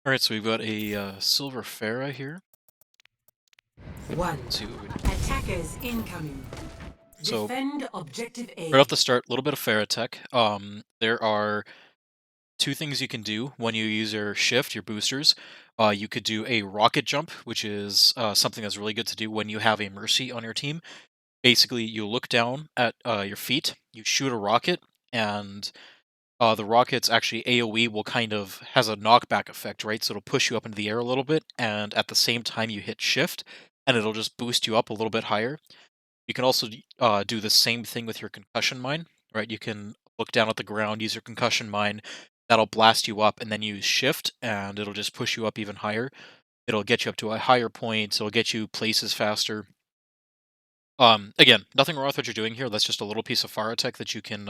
All right, so we've got a silver Phara here. One. Let's see what we do. Attackers incoming. So Defend objective right off A. the start, a little bit of Phara tech. There are two things you can do when you use your shift, your boosters. You could do a rocket jump, which is something that's really good to do when you have a mercy on your team. Basically, you look down at your feet, you shoot a rocket, and the rocket's actually AoE will kind of has a knockback effect, right? So it'll push you up into the air a little bit, and at the same time you hit shift, and it'll just boost you up a little bit higher. You can also do the same thing with your concussion mine, right? You can look down at the ground, use your concussion mine, that'll blast you up, and then use shift, and it'll just push you up even higher. It'll get you up to a higher point. It'll get you places faster. Again, nothing wrong with what you're doing here. That's just a little piece of fire tech that you can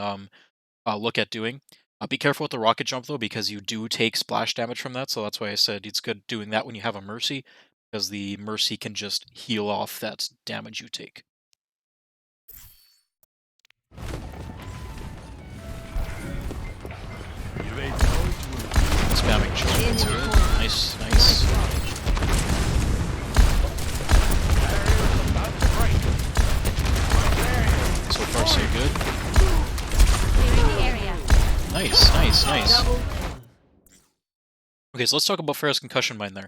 look at doing. Be careful with the rocket jump though, because you do take splash damage from that. So that's why I said it's good doing that when you have a mercy, because the mercy can just heal off that damage you take. Spamming children. Nice, nice. So far, so good. Nice, nice, nice. Okay, so let's talk about Pharaoh's concussion mine there.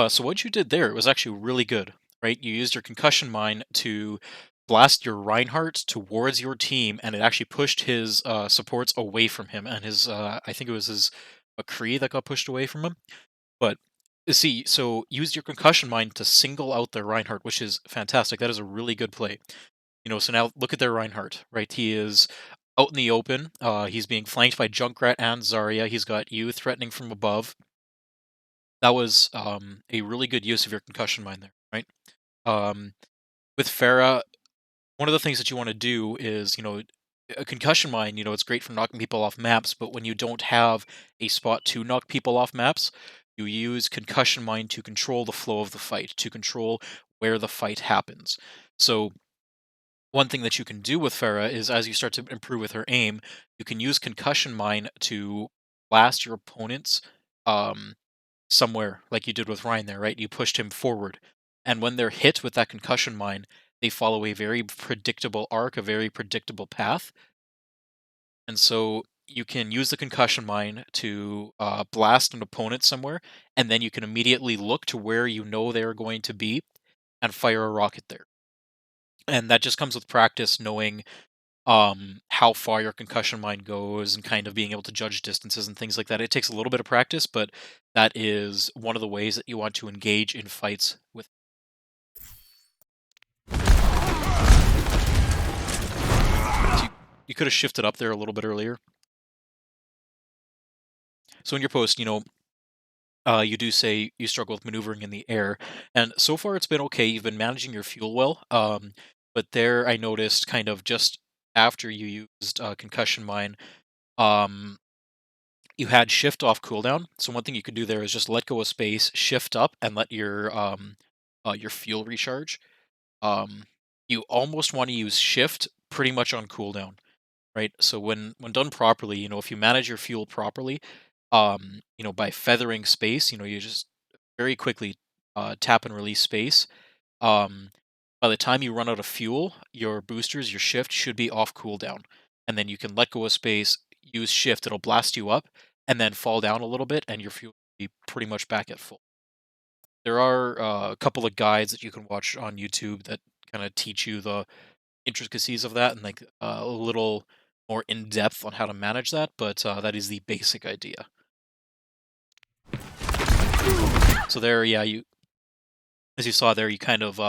So what you did there was actually really good, right? You used your concussion mine to blast your Reinhardt towards your team, and it actually pushed his supports away from him, and his I think it was his McCree that got pushed away from him. But see, so use your concussion mine to single out their Reinhardt, which is fantastic. That is a really good play. So now look at their Reinhardt, right? He is out in the open. He's being flanked by Junkrat and Zarya. He's got you threatening from above. That was a really good use of your concussion mine there, right? Um, with Phara, one of the things that you want to do is, a concussion mine, it's great for knocking people off maps, but when you don't have a spot to knock people off maps, you use concussion mine to control the flow of the fight, to control where the fight happens. So one thing that you can do with Phara is as you start to improve with her aim, you can use concussion mine to blast your opponents um, somewhere like you did with Ryan there, right? You pushed him forward. And when they're hit with that concussion mine, they follow a very predictable arc, a very predictable path. And so you can use the concussion mine to blast an opponent somewhere, and then you can immediately look to where you know they're going to be and fire a rocket there. And that just comes with practice, knowing how far your concussion mine goes and kind of being able to judge distances and things like that. It takes a little bit of practice, but that is one of the ways that you want to engage in fights with. So you could have shifted up there a little bit earlier. So in your post, you do say you struggle with maneuvering in the air, and so far it's been okay. You've been managing your fuel well, but there I noticed kind of just after you used concussion mine, um, you had shift off cooldown. So one thing you could do there is just let go of space, shift up, and let your fuel recharge. Um, you almost want to use shift pretty much on cooldown, right? So when done properly, if you manage your fuel properly, by feathering space, you just very quickly tap and release space. Um, by the time you run out of fuel, your boosters, your shift should be off cooldown. And then you can let go of space, use shift, it'll blast you up, and then fall down a little bit, and your fuel will be pretty much back at full. There are a couple of guides that you can watch on YouTube that kind of teach you the intricacies of that and like a little more in depth on how to manage that, but that is the basic idea. So there, yeah, as you saw there, you kind of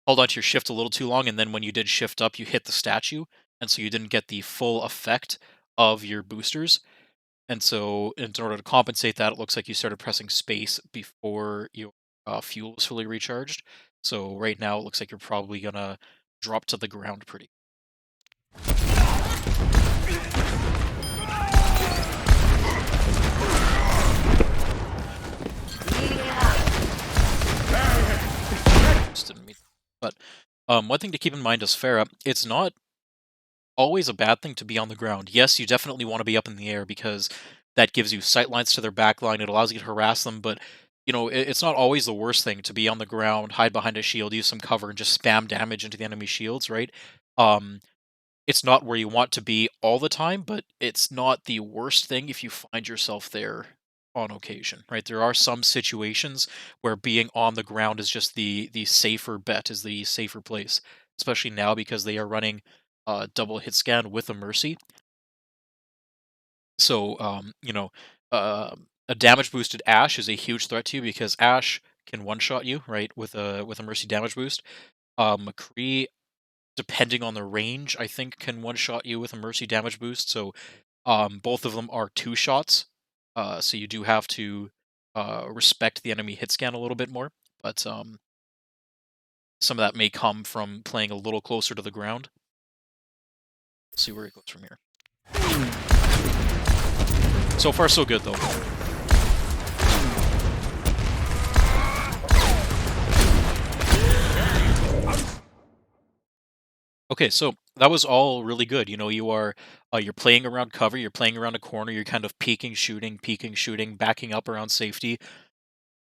hold onto your shift a little too long, and then when you did shift up, you hit the statue, and so you didn't get the full effect of your boosters. And so, in order to compensate that, it looks like you started pressing space before your fuel was fully recharged. So right now, it looks like you're probably gonna drop to the ground pretty. Just didn't mean, but one thing to keep in mind is Farah. It's not always a bad thing to be on the ground. Yes, you definitely want to be up in the air because that gives you sight lines to their back line. It allows you to harass them, but it's not always the worst thing to be on the ground, hide behind a shield, use some cover, and just spam damage into the enemy shields, right? Um, it's not where you want to be all the time, but it's not the worst thing if you find yourself there on occasion, right? There are some situations where being on the ground is just the safer bet, is the safer place, especially now because they are running double hit scan with a mercy. So a damage boosted Ash is a huge threat to you because Ash can one shot you, right, with a mercy damage boost. McCree, depending on the range, I think can one shot you with a mercy damage boost. So both of them are two shots. So you do have to respect the enemy hit scan a little bit more. But some of that may come from playing a little closer to the ground. See where it goes from here. So far, so good though. Okay, so that was all really good. You're playing around cover, you're playing around a corner, you're kind of peeking, shooting, backing up around safety.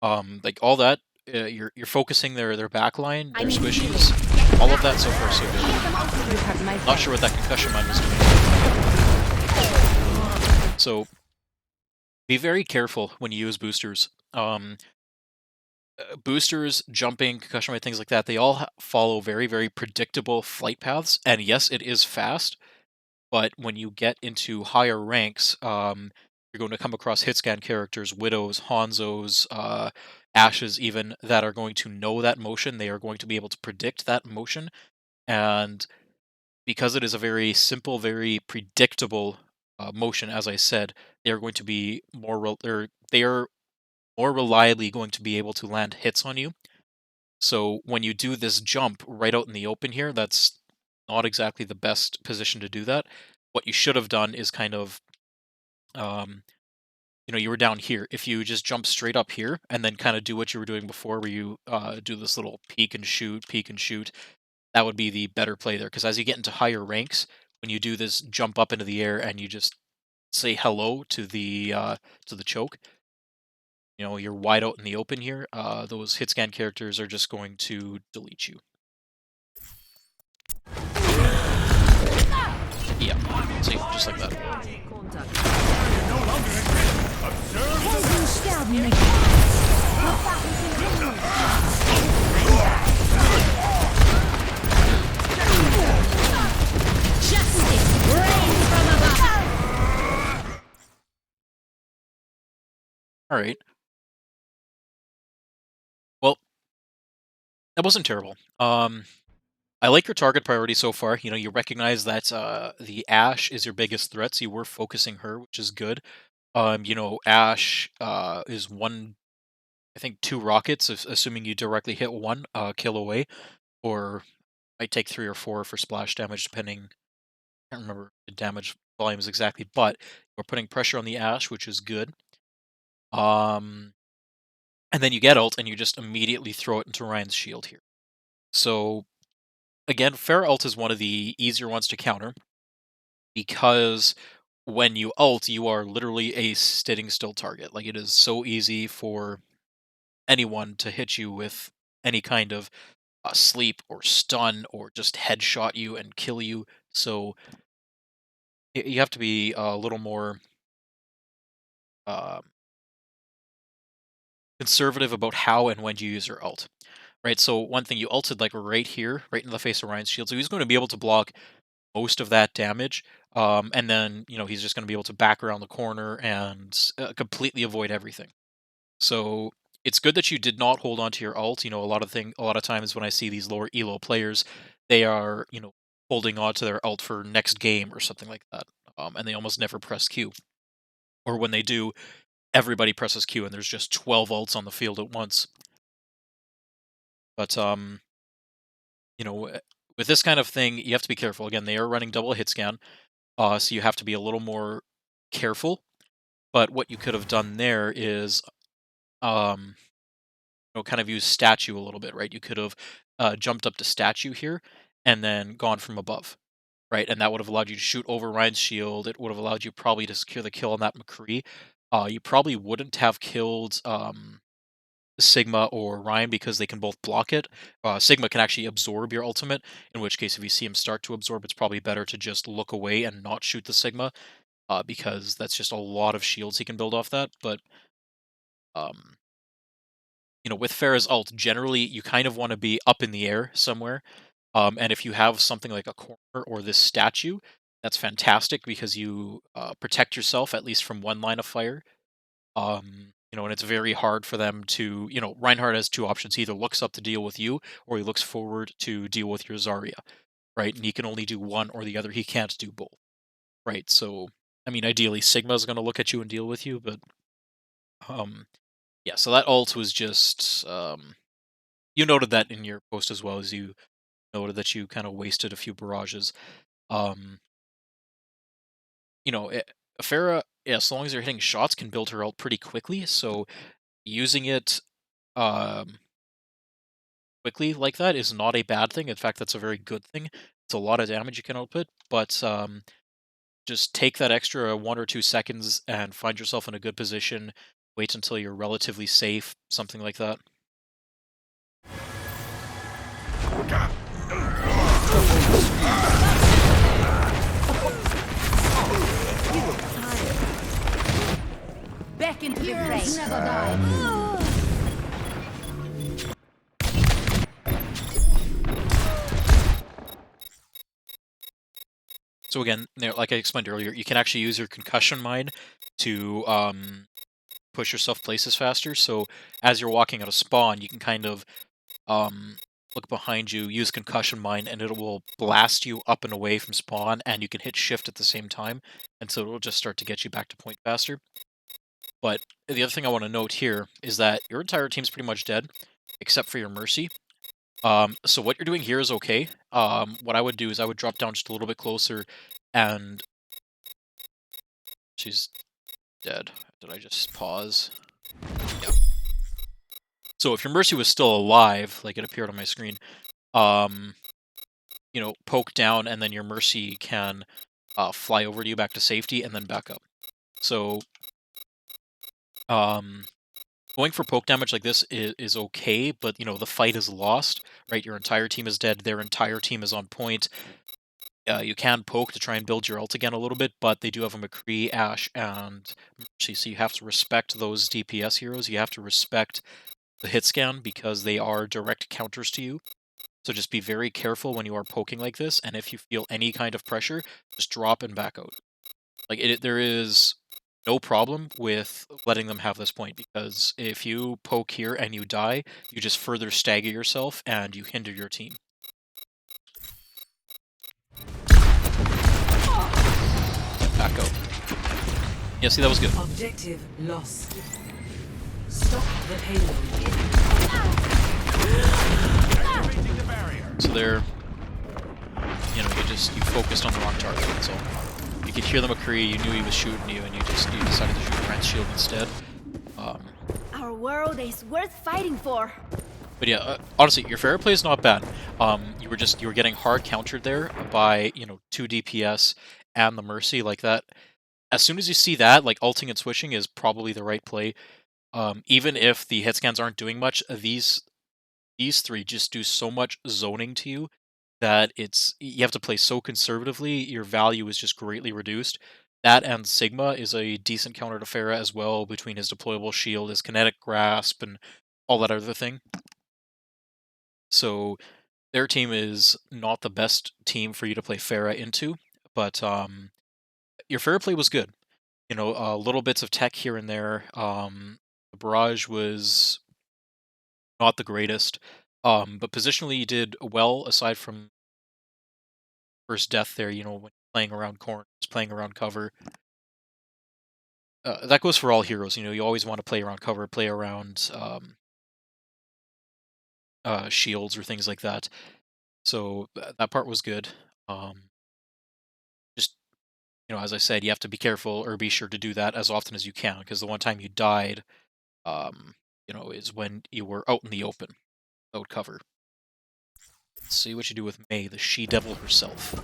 Like all that, you're focusing their back line, I their need healing. squishies, all of that so far so good. You have my Not sure what that thanks. concussion mine was doing. So be very careful when you use boosters. Boosters, jumping, concussion rate, things like that, they all follow very, very predictable flight paths. And yes, it is fast, but when you get into higher ranks, you're going to come across hit scan characters, Widows, Hanzos, Ashes, even that are going to know that motion. They are going to be able to predict that motion. And because it is a very simple, very predictable motion, as I said, they are going to be they are more reliably going to be able to land hits on you. So when you do this jump right out in the open here, that's not exactly the best position to do that. What you should have done is kind of, um, you were down here. If you just jump straight up here and then kind of do what you were doing before, where you do this little peek and shoot, that would be the better play there. Because as you get into higher ranks, when you do this jump up into the air and you just say hello to the choke, you're wide out in the open here. Those hit scan characters are just going to delete you. Yeah, see, just like that. Helden sterben nicht. Justice reigns from above. All right. Well, that wasn't terrible. I like your target priority so far. You recognize that the Ash is your biggest threat, so you were focusing her, which is good. Ash is one, I think, two rockets, assuming you directly hit one, kill away, or might take three or four for splash damage, depending. I can't remember the damage volumes exactly, but you're putting pressure on the Ash, which is good. Um, and then you get ult, and you just immediately throw it into Ryan's shield here. So again, Phara ult is one of the easier ones to counter because when you ult, you are literally a sitting still target. Like, it is so easy for anyone to hit you with any kind of sleep or stun or just headshot you and kill you. So you have to be a little more uh, conservative about how and when you use your ult. Right. So one thing, you ulted like right here, right in the face of Ryan's shield. So he's going to be able to block most of that damage. And then, he's just going to be able to back around the corner and completely avoid everything. So it's good that you did not hold on to your ult. A lot of times when I see these lower elo players, they are, holding on to their ult for next game or something like that. And they almost never press Q. Or when they do, everybody presses Q and there's just 12 ults on the field at once. But with this kind of thing, you have to be careful. Again, they are running double hit scan. So you have to be a little more careful. But what you could have done there is, um, kind of use statue a little bit, right? You could have jumped up to statue here and then gone from above. right? And that would have allowed you to shoot over Ryan's shield. It would have allowed you probably to secure the kill on that McCree. You probably wouldn't have killed Sigma or Ryan because they can both block it. Sigma can actually absorb your ultimate, in which case, if you see him start to absorb, it's probably better to just look away and not shoot the Sigma, because that's just a lot of shields he can build off that. But um, with Phara's ult, generally you kind of want to be up in the air somewhere. And if you have something like a corner or this statue, that's fantastic because you protect yourself at least from one line of fire. And it's very hard for them to, Reinhardt has two options. He either looks up to deal with you or he looks forward to deal with your Zarya, right? And he can only do one or the other. He can't do both, right? So, I mean, ideally, Sigma's going to look at you and deal with you, but um, yeah. So that ult was just, you noted that in your post as well as you noted that you kind of wasted a few barrages. Um, Phara, yeah, as long as you're hitting shots, can build her ult pretty quickly. So using it um, quickly like that is not a bad thing. In fact, that's a very good thing. It's a lot of damage you can output, but just take that extra 1 or 2 seconds and find yourself in a good position. Wait until you're relatively safe, something like that. Back into the fray. Never die. So again, like I explained earlier, you can actually use your concussion mine to push yourself places faster. So as you're walking out of spawn, you can kind of um, look behind you, use concussion mine, and it will blast you up and away from spawn, and you can hit shift at the same time, and so it will just start to get you back to point faster. But the other thing I want to note here is that your entire team's pretty much dead, except for your Mercy. So what you're doing here is okay. What I would do is I would drop down just a little bit closer, and she's dead. Did I just pause? Yeah. So if your Mercy was still alive, like it appeared on my screen, poke down, and then your Mercy can fly over to you back to safety, and then back up. So, going for poke damage like this is okay, but the fight is lost, right? Your entire team is dead. Their entire team is on point. You can poke to try and build your ult again a little bit, but they do have a McCree, Ashe, and Mercy, so you have to respect those DPS heroes. You have to respect the hit scan because they are direct counters to you. So just be very careful when you are poking like this, and if you feel any kind of pressure, just drop and back out. There is no problem with letting them have this point, because if you poke here and you die, you just further stagger yourself and you hinder your team. Back out. Yeah, see, that was good. Objective lost. Stop the payload. So there, you focused on the wrong target, that's all. You could hear the McCree, you knew he was shooting you, and you decided to shoot Ryan's shield instead. Our world is worth fighting for. But yeah, honestly, your Phara play is not bad. You were getting hard countered there by 2 DPS and the Mercy like that. As soon as you see that, like ulting and switching is probably the right play. Even if the hit scans aren't doing much, these three just do so much zoning to you that you have to play so conservatively. Your value is just greatly reduced. That and Sigma is a decent counter to Phara as well, between his deployable shield, his kinetic grasp, and all that other thing. So their team is not the best team for you to play Phara into, but your Phara play was good. Little bits of tech here and there. The barrage was not the greatest, but positionally you did well, aside from first death there. When playing around corners, playing around cover. That goes for all heroes. You always want to play around cover, play around shields or things like that. So that part was good. Just as I said, you have to be careful or be sure to do that as often as you can, because the one time you died, is when you were out in the open, out cover. Let's see what you do with Mei, the she-devil herself.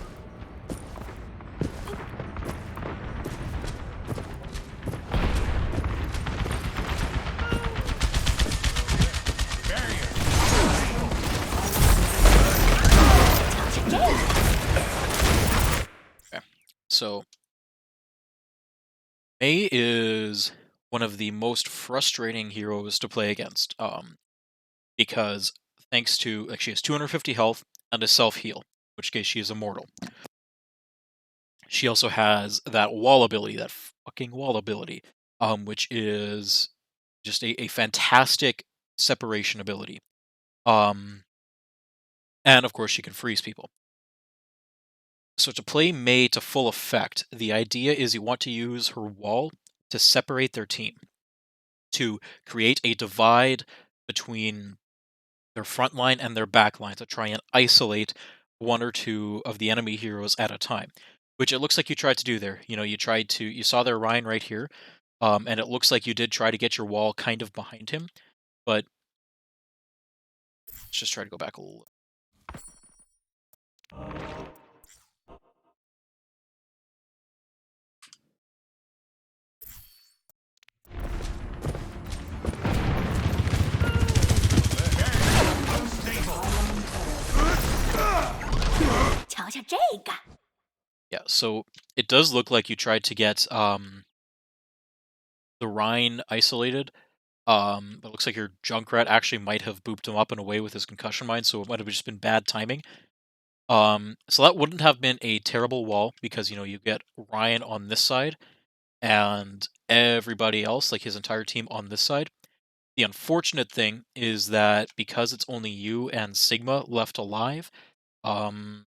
So Mei is one of the most frustrating heroes to play against. Because thanks to like she has 250 health and a self heal, in which case she is immortal. She also has that wall ability, that fucking wall ability, which is just a fantastic separation ability. Um, and of course she can freeze people. So to play Mei to full effect, the idea is you want to use her wall to separate their team, to create a divide between their front line and their back line to try and isolate one or two of the enemy heroes at a time, which it looks like you tried to do there. You saw their Ryan right here, and it looks like you did try to get your wall kind of behind him, but let's just try to go back a little. Yeah, so it does look like you tried to get the Rhine isolated. But it looks like your Junkrat actually might have booped him up and away with his concussion mine, so it might have just been bad timing. So that wouldn't have been a terrible wall because you get Ryan on this side and everybody else, like his entire team, on this side. The unfortunate thing is that because it's only you and Sigma left alive, um,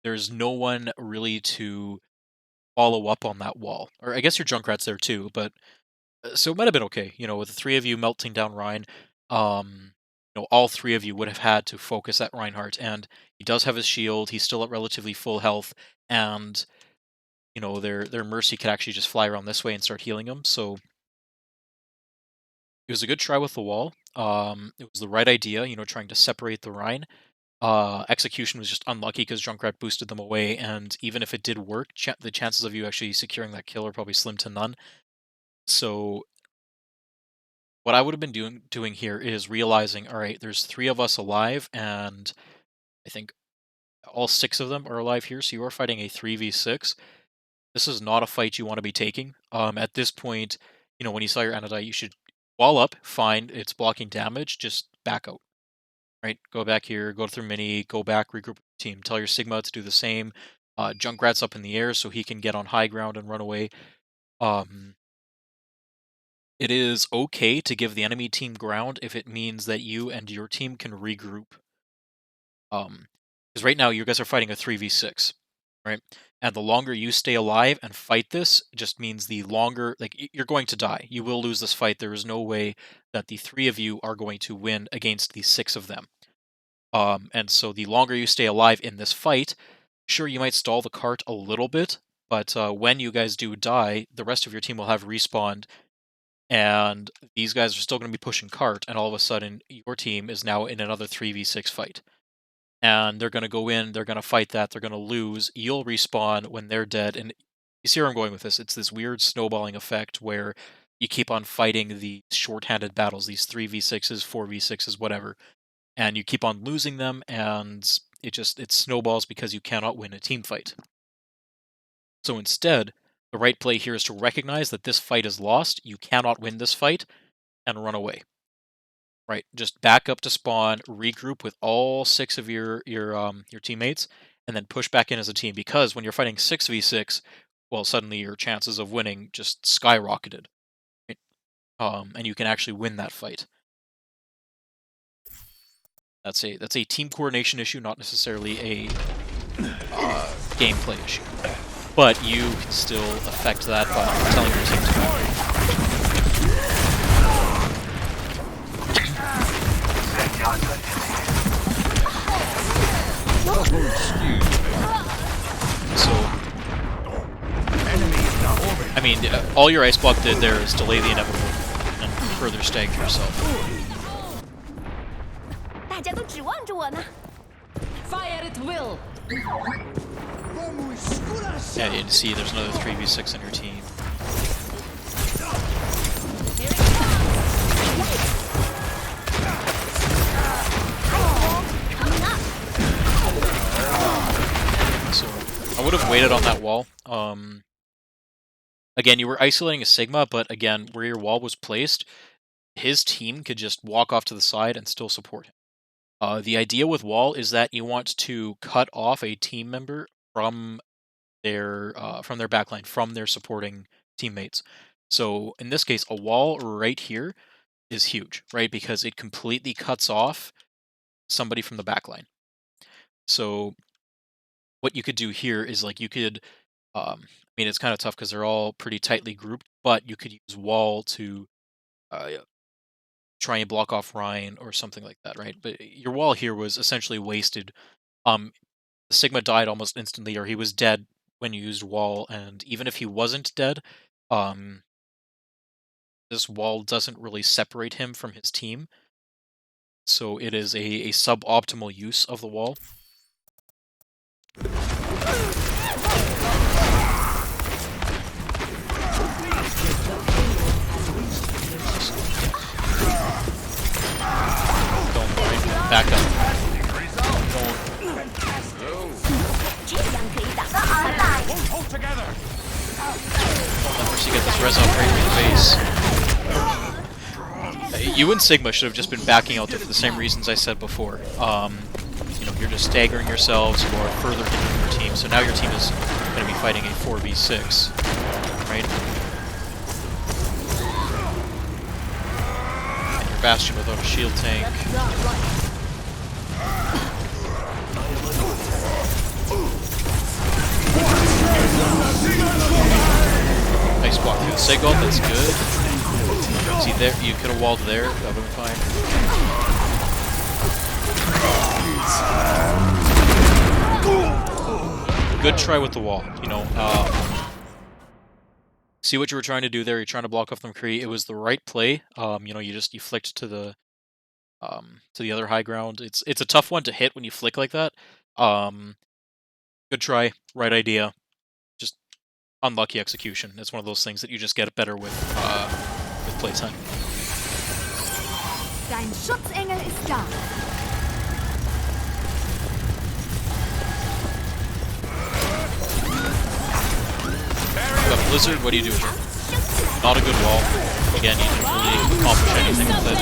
there's no one really to follow up on that wall. Or I guess your Junkrat's there too, but so it might have been okay. With the three of you melting down Ryan, all three of you would have had to focus at Reinhardt, and he does have his shield. He's still at relatively full health, and their Mercy could actually just fly around this way and start healing him. So it was a good try with the wall. It was the right idea, trying to separate the Rhine. Execution was just unlucky because Junkrat boosted them away, and even if it did work, the chances of you actually securing that kill are probably slim to none. So what I would have been doing here is realizing, all right, there's three of us alive, and I think all six of them are alive here, so you are fighting a 3v6. This is not a fight you want to be taking. At this point, when you saw your Anodite, you should wall up, find it's blocking damage, just back out. Right? Go back here, go through mini, go back, regroup with your team. Tell your Sigma to do the same. Junkrat's up in the air so he can get on high ground and run away. It is okay to give the enemy team ground if it means that you and your team can regroup. Because right now you guys are fighting a 3v6, right? And the longer you stay alive and fight this just means the longer, like, you're going to die. You will lose this fight. There is no way that the three of you are going to win against the six of them. And so the longer you stay alive in this fight, sure, you might stall the cart a little bit, but when you guys do die, the rest of your team will have respawned, and these guys are still going to be pushing cart, and all of a sudden your team is now in another 3v6 fight. And they're going to go in, they're going to fight that, they're going to lose, you'll respawn when they're dead, and you see where I'm going with this. It's this weird snowballing effect where you keep on fighting the shorthanded battles, these 3v6s, 4v6s, whatever, and you keep on losing them, and it snowballs because you cannot win a team fight. So instead, the right play here is to recognize that this fight is lost, you cannot win this fight, and run away. Right, just back up to spawn, regroup with all six of your teammates, and then push back in as a team. Because when you're fighting 6v6, well, suddenly your chances of winning just skyrocketed, right? And you can actually win that fight. That's a team coordination issue, not necessarily a gameplay issue. But you can still affect that by telling your team to back. So, I mean, all your Ice Block did there is delay the inevitable and further stagger yourself. Fire at will. Yeah, you see there's another 3v6 in your team. So I would have waited on that wall. Again, you were isolating a Sigma, but again, where your wall was placed, his team could just walk off to the side and still support him. The idea with wall is that you want to cut off a team member from their backline, from their supporting teammates. So in this case, a wall right here is huge, right? Because it completely cuts off somebody from the backline. So what you could do here is like you could, I mean, it's kind of tough because they're all pretty tightly grouped, but you could use wall to yeah, try and block off Ryan or something like that, right? But your wall here was essentially wasted. Um, Sigma died almost instantly, or he was dead when you used wall, and even if he wasn't dead, um, this wall doesn't really separate him from his team, so it is a suboptimal use of the wall. Don't worry, back up. Won't hold together. Don't let Mercy get this res off right in your face. You and Sigma should have just been backing out there for the same reasons I said before. You know, you're just staggering yourselves, you are further hindering your team, so now your team is going to be fighting a 4v6, right? And your Bastion without a shield tank. Nice block through the Sigil, that's good. See there, you could have walled there, that would have been fine. Good try with the wall, you know. See what you were trying to do there, you're trying to block off the McCree, it was the right play. You know, you flicked to the other high ground. It's a tough one to hit when you flick like that. Good try, right idea. Just unlucky execution. It's one of those things that you just get better with playtime. Dein Schutzengel ist da. You got Blizzard, what do you do with it? Not a good wall. Again, you didn't really accomplish anything with it.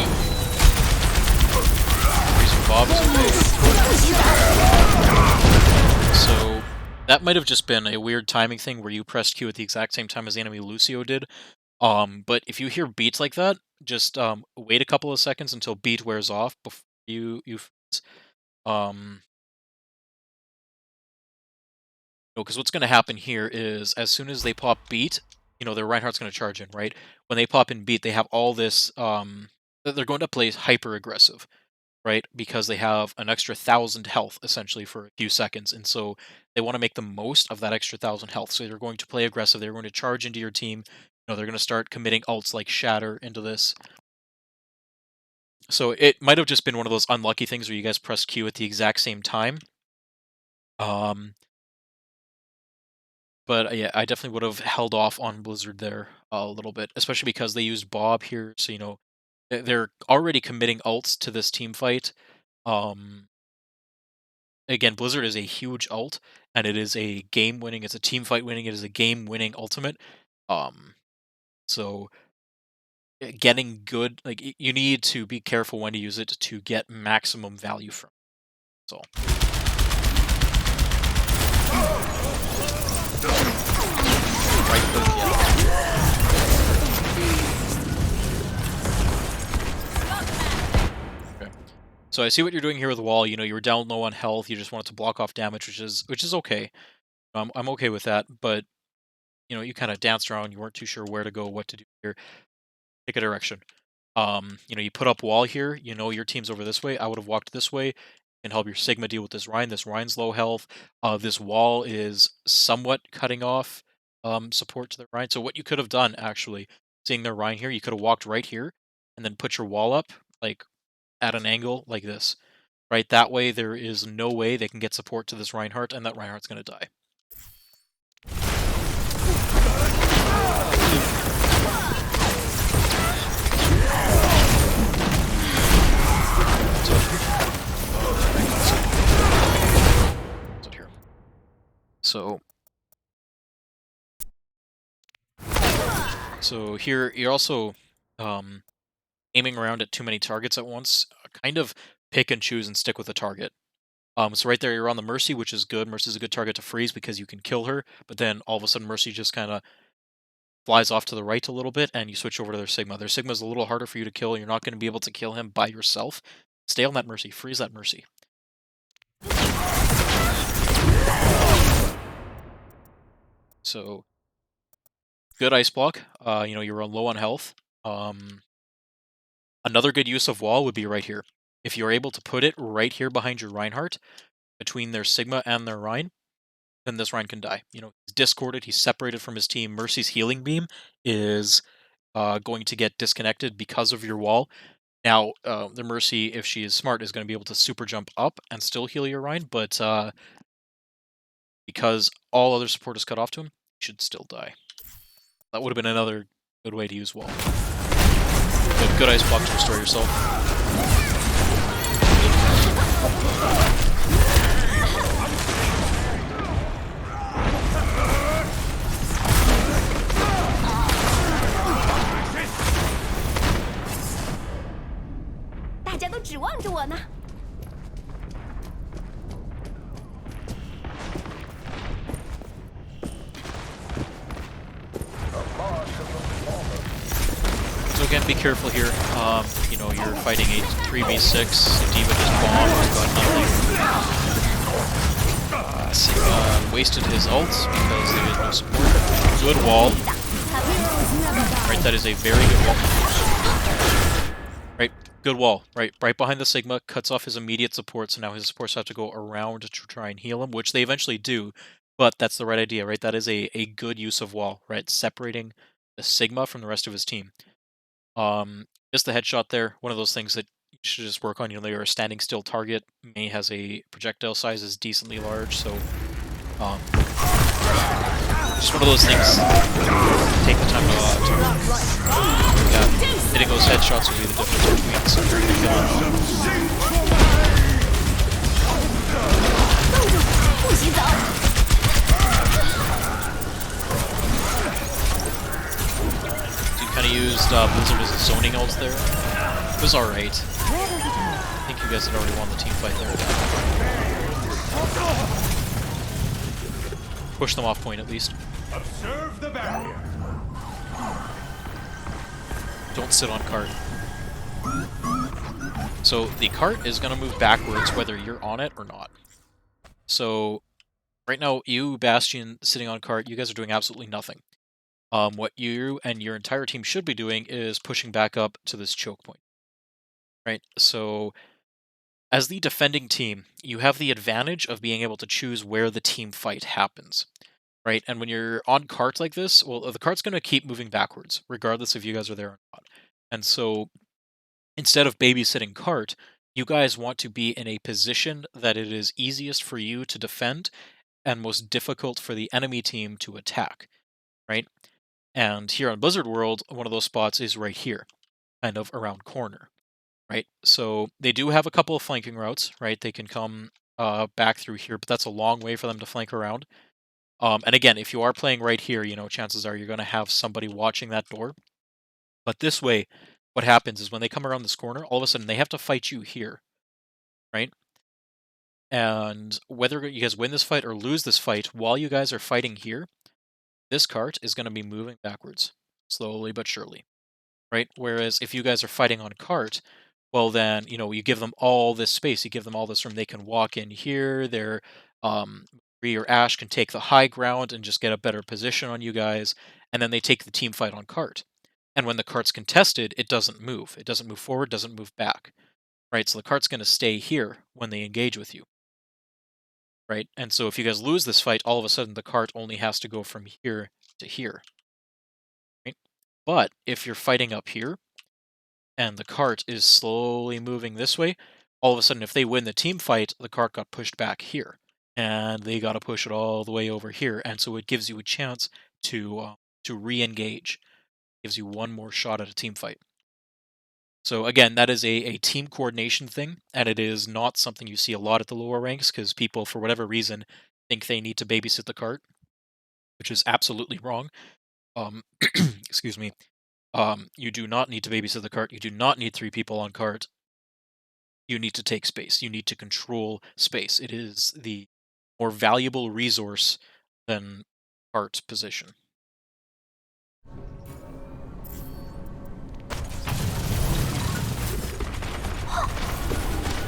Reason Bob is okay. So that might have just been a weird timing thing where you pressed Q at the exact same time as the enemy Lucio did. But if you hear beats like that, just wait a couple of seconds until beat wears off before you freeze. Because what's going to happen here is as soon as they pop beat, you know, their Reinhardt's going to charge in, right? When they pop in beat, they have all this. They're going to play hyper aggressive, right? Because they have an extra 1,000 health essentially for a few seconds, and so they want to make the most of that extra 1,000 health. So they're going to play aggressive. They're going to charge into your team. You know, they're going to start committing ults like Shatter into this. So it might have just been one of those unlucky things where you guys pressed Q at the exact same time. But yeah, I definitely would have held off on Blizzard there a little bit, especially because they used Bob here. So, you know, they're already committing ults to this team fight. Again, Blizzard is a huge ult, and it is a game-winning, it's a team fight winning, it is a game-winning ultimate. So getting good, like you need to be careful when to use it to get maximum value from it. So. Right click, yeah. Okay. So I see what you're doing here with the wall. You know, you were down low on health. You just wanted to block off damage, which is okay. I'm okay with that. But you know, you kind of danced around. You weren't too sure where to go, what to do here. Pick a direction. You know, you put up wall here. You know, your team's over this way. I would have walked this way and help your Sigma deal with this Ryan. This Ryan's low health. This wall is somewhat cutting off support to the Ryan. So what you could have done, actually, seeing their Ryan here, you could have walked right here and then put your wall up, like, at an angle like this. Right? That way, there is no way they can get support to this Reinhardt, and that Reinhardt's going to die. So So here you're also um, aiming around at too many targets at once. Kind of pick and choose and stick with a target. So right there, you're on the Mercy, which is good. Mercy's a good target to freeze because you can kill her. But then all of a sudden, Mercy just kind of flies off to the right a little bit, and you switch over to their Sigma. Their Sigma is a little harder for you to kill. You're not going to be able to kill him by yourself. Stay on that Mercy. Freeze that Mercy. So good ice block. You're low on health. Another good use of wall would be right here. If you're able to put it right here behind your Reinhardt, between their Sigma and their Rein, then this Rein can die. He's discorded, he's separated from his team. Mercy's healing beam is going to get disconnected because of your wall. Now, the Mercy, if she is smart, is going to be able to super jump up and still heal your Rein, but because all other support is cut off to him, he should still die. That would have been another good way to use wall. Good ice block to restore yourself. 大家都指望着我呢。So again, be careful here. You're fighting a 3v6. D.Va just bombed, got nothing. Sigma wasted his ults because there is no support. Good wall. Right, that is a very good wall. Right, good wall. Right behind the Sigma, cuts off his immediate support, so now his supports have to go around to try and heal him, which they eventually do, but that's the right idea, right? That is a good use of wall, right? Separating the Sigma from the rest of his team. Just the headshot there, one of those things that you should just work on. You're a standing still target. May has a projectile size is decently large, so just one of those things. Take the time to hitting those headshots will be the difference between securing and killing. 不许走！ Kind of used Blizzard as a zoning ults there. It was alright. I think you guys had already won the team fight there. Push them off point at least. Observe the barrier. Don't sit on cart. So the cart is going to move backwards whether you're on it or not. So right now, you, Bastion, sitting on cart, you guys are doing absolutely nothing. What you and your entire team should be doing is pushing back up to this choke point. Right? So, as the defending team, you have the advantage of being able to choose where the team fight happens. Right? And when you're on cart like this, well, the cart's going to keep moving backwards, regardless if you guys are there or not. And so, instead of babysitting cart, you guys want to be in a position that it is easiest for you to defend and most difficult for the enemy team to attack. Right? And here on Blizzard World, one of those spots is right here, kind of around corner, right? So they do have a couple of flanking routes, right? They can come back through here, but that's a long way for them to flank around. And again, if you are playing right here, chances are you're going to have somebody watching that door. But this way, what happens is when they come around this corner, all of a sudden they have to fight you here, right? And whether you guys win this fight or lose this fight, while you guys are fighting here, this cart is going to be moving backwards, slowly but surely, right? Whereas if you guys are fighting on cart, well then, you give them all this space, you give them all this room, they can walk in here, their Bree or Ash can take the high ground and just get a better position on you guys, and then they take the team fight on cart. And when the cart's contested, it doesn't move. It doesn't move forward, doesn't move back, right? So the cart's going to stay here when they engage with you. Right? And so if you guys lose this fight, all of a sudden the cart only has to go from here to here. Right? But if you're fighting up here, and the cart is slowly moving this way, all of a sudden if they win the team fight, the cart got pushed back here. And they got to push it all the way over here. And so it gives you a chance to re-engage. Gives you one more shot at a team fight. So again, that is a team coordination thing, and it is not something you see a lot at the lower ranks, because people, for whatever reason, think they need to babysit the cart, which is absolutely wrong. excuse me. You do not need to babysit the cart. You do not need 3 people on cart. You need to take space. You need to control space. It is the more valuable resource than cart position.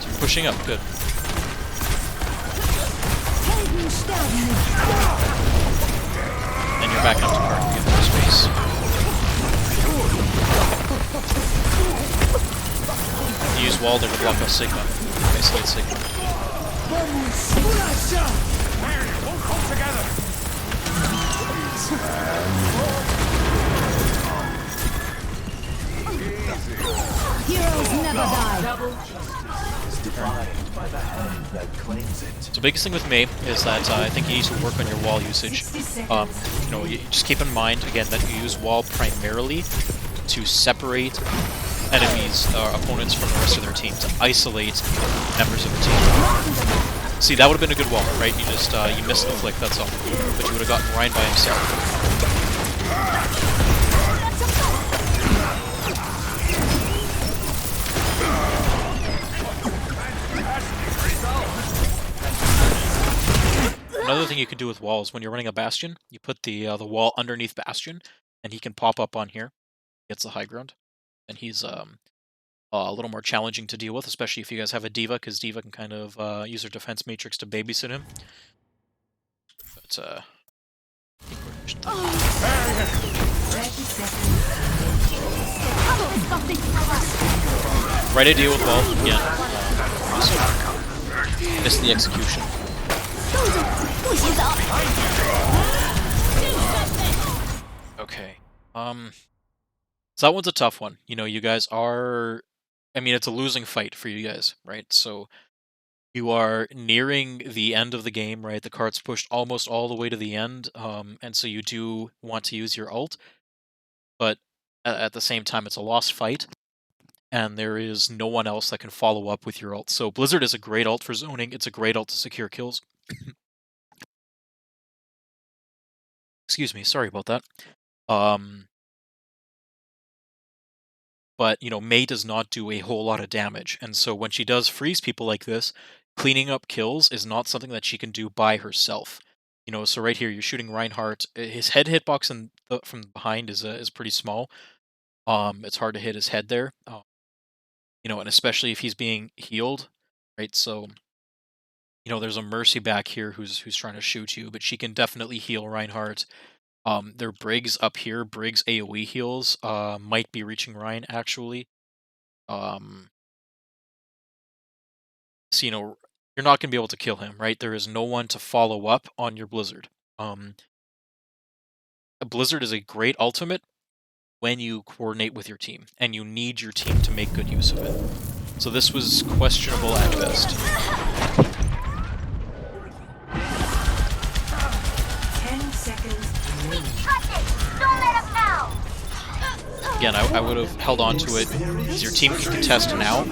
So you're pushing up. Good. Then you're backing up to cart to get more space. You use wall there to block off Sigma. Isolate Sigma. We'll come together. Heroes never die. So the biggest thing with Mei is that I think you need to work on your wall usage. 60 seconds. You just keep in mind again that you use wall primarily to separate enemies or opponents from the rest of their team, to isolate members of the team. See, that would have been a good wall, right? You just you missed the flick, that's all. But you would have gotten Ryan by himself. Another thing you can do with walls, when you're running a Bastion, you put the wall underneath Bastion, and he can pop up on here, gets the high ground, and he's a little more challenging to deal with, especially if you guys have a D.Va, because D.Va can kind of use her defense matrix to babysit him. But, 30 seconds. right idea with wall, again. Missed the execution. Okay. So that one's a tough one. You know, you guys are... I mean, it's a losing fight for you guys, right? So you are nearing the end of the game, right? The cart's pushed almost all the way to the end, and so you do want to use your ult, but at the same time, it's a lost fight, and there is no one else that can follow up with your ult. So Blizzard is a great ult for zoning. It's a great ult to secure kills. Excuse me, sorry about that. But, you know, Mei does not do a whole lot of damage, and so when she does freeze people like this, cleaning up kills is not something that she can do by herself. You know, so right here, you're shooting Reinhardt. His head hitbox from behind is pretty small. It's hard to hit his head there. You know, and especially if he's being healed, right? So, you know, there's a Mercy back here who's trying to shoot you, but she can definitely heal Reinhardt. Their Briggs up here, Briggs AoE heals, might be reaching Ryan actually. Um, so, you know, you're not gonna be able to kill him, right? There is no one to follow up on your Blizzard. A Blizzard is a great ultimate when you coordinate with your team, and you need your team to make good use of it. So this was questionable at best. 10 seconds remaining. Again, I would have held on to it because your team can contest now,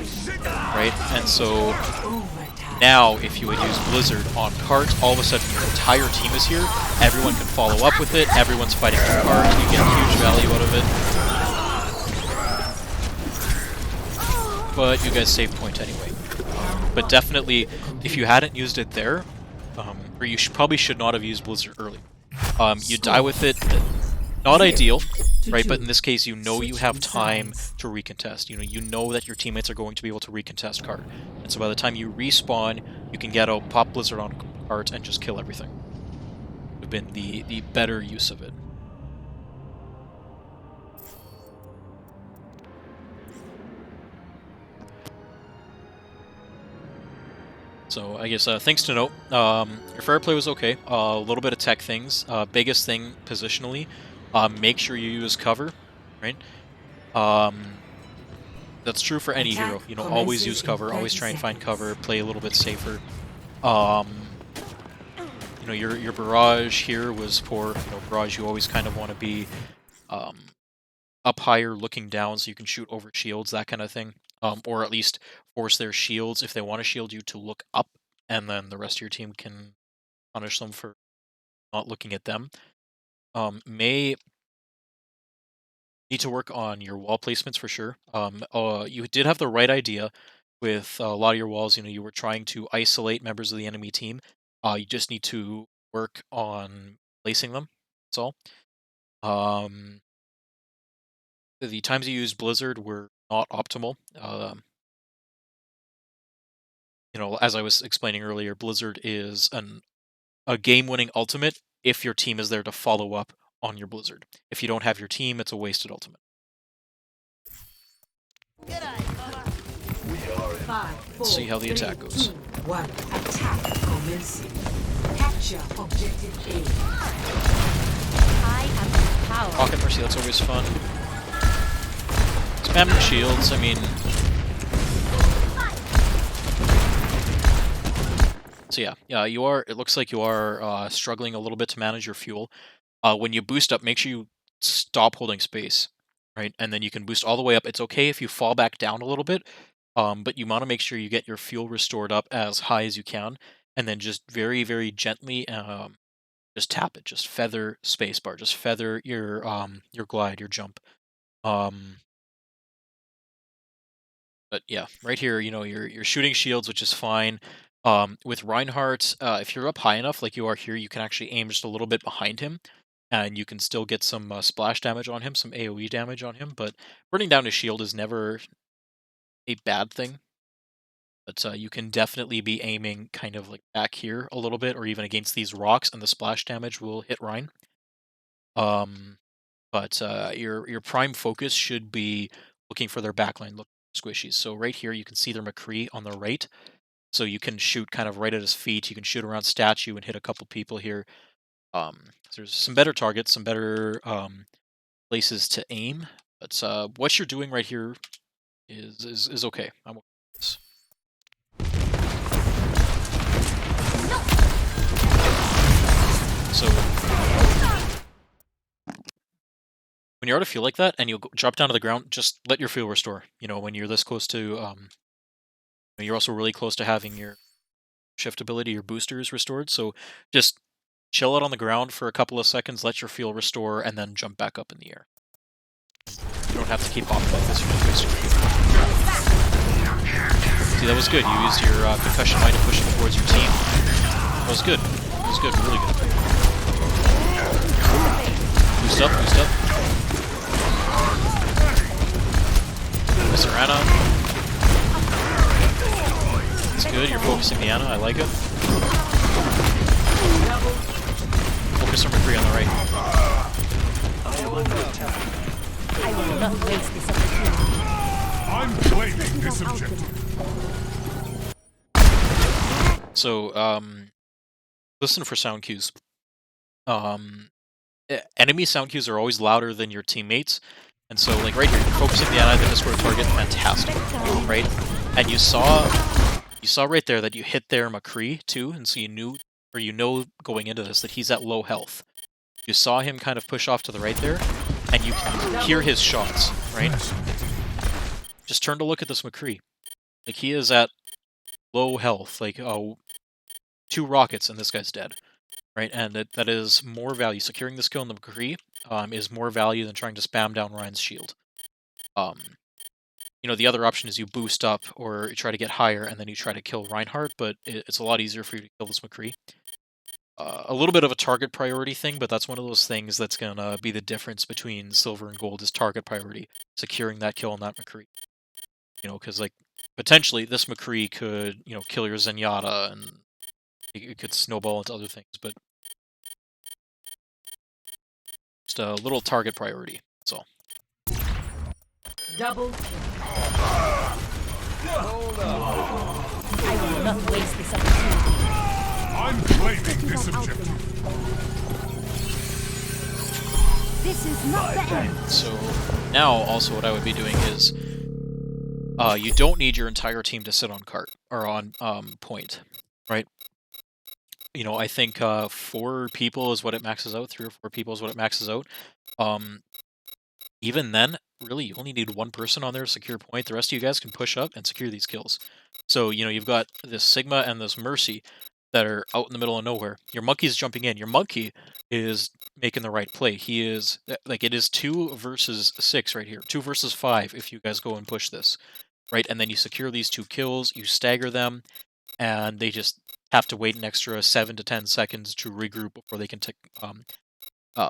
right? And so Overtime. now, if you would use Blizzard on cart, all of a sudden your entire team is here. Everyone can follow up with it. Everyone's fighting for cart. You get huge value out of it. But you guys save point anyway. But definitely, if you hadn't used it there, or you probably should not have used Blizzard early. You die with it. Not ideal, right? But in this case, you know you have time to recontest. You know that your teammates are going to be able to recontest cart, and so by the time you respawn, you can get a pop Blizzard on cart and just kill everything. Would have been the better use of it. So I guess things to note. Your fair play was okay. A little bit of tech things. Biggest thing positionally. Make sure you use cover, right? That's true for any hero. Always use cover. Always try and find cover. Play a little bit safer. Your barrage here was poor. Barrage, you always kind of want to be up higher, looking down, so you can shoot over shields, that kind of thing. Or at least force their shields, if they want to shield you, to look up, and then the rest of your team can punish them for not looking at them. Mei Need to work on your wall placements for sure. You did have the right idea with a lot of your walls. You know, you were trying to isolate members of the enemy team. You just need to work on placing them. That's all. Um, the times you used Blizzard were not optimal. You know, as I was explaining earlier, Blizzard is a game-winning ultimate if your team is there to follow up on your Blizzard. If you don't have your team, it's a wasted ultimate. Five, Let's see how the 4, attack 3, goes. 2, 1. Attack commencing. Capture objective A. I am the power. Pocket Mercy, that's always fun. Spamming shields, I mean... So yeah, you are. It looks like you are struggling a little bit to manage your fuel. When you boost up, make sure you stop holding space, right? And then you can boost all the way up. It's okay if you fall back down a little bit, but you want to make sure you get your fuel restored up as high as you can, and then just very, very gently, just tap it. Just feather spacebar. Just feather your glide, your jump. But yeah, right here, you know, you're shooting shields, which is fine. With Reinhardt, if you're up high enough, like you are here, you can actually aim just a little bit behind him, and you can still get some splash damage on him, some AOE damage on him. But burning down his shield is never a bad thing. But you can definitely be aiming kind of like back here a little bit, or even against these rocks, and the splash damage will hit Ryan. Um, but your prime focus should be looking for their backline, look for squishies. So right here, you can see their McCree on the right. So you can shoot kind of right at his feet. You can shoot around statue and hit a couple people here. So there's some better targets, some better places to aim. But what you're doing right here is okay. I'm okay with this. So when you already feel like that and you drop down to the ground, just let your fuel restore. You know, when you're this close to, you're also really close to having your shift ability, your boosters restored. So just chill out on the ground for a couple of seconds, let your fuel restore, and then jump back up in the air. You don't have to keep off like this. See, that was good. You used your concussion mine to push him towards your team. That was good. That was good. Really good. Boost up, boost up. Miss Ana. It's good. You're focusing the Ana. I like it. Focus on McCree on the right. I will not waste this opportunity. I'm claiming this objective. So, listen for sound cues. Enemy sound cues are always louder than your teammates. And so, like right here, you're focusing the Ana, the Discord target, fantastic, right? And you saw right there that you hit their McCree too, and so you knew, or you know going into this, that he's at low health. You saw him kind of push off to the right there, and you can hear his shots, right? Just turn to look at this McCree. Like, he is at low health, like, oh, 2 rockets and this guy's dead, right? And that is more value. Securing this kill in the McCree is more value than trying to spam down Ryan's shield. You know, the other option is you boost up or you try to get higher and then you try to kill Reinhardt, but it's a lot easier for you to kill this McCree. A little bit of a target priority thing, but that's one of those things that's going to be the difference between silver and gold is target priority, securing that kill on that McCree. You know, because, like, potentially this McCree could, you know, kill your Zenyatta and it could snowball into other things, but just a little target priority, that's all. Double. I will not waste this opportunity. I'm claiming this objective. This is not the end. So now also what I would be doing is you don't need your entire team to sit on cart or on point, right? You know, I think 4 people is what it maxes out. 3 or 4 people is what it maxes out. Even then, really, you only need 1 person on there to secure point. The rest of you guys can push up and secure these kills. So, you know, you've got this Sigma and this Mercy. that are out in the middle of nowhere. Your monkey's jumping in. Your monkey is making the right play. He is like it is 2 versus 6 right here. 2 versus 5 if you guys go and push this. Right? And then you secure these 2 kills, you stagger them, and they just have to wait an extra 7 to 10 seconds to regroup before they can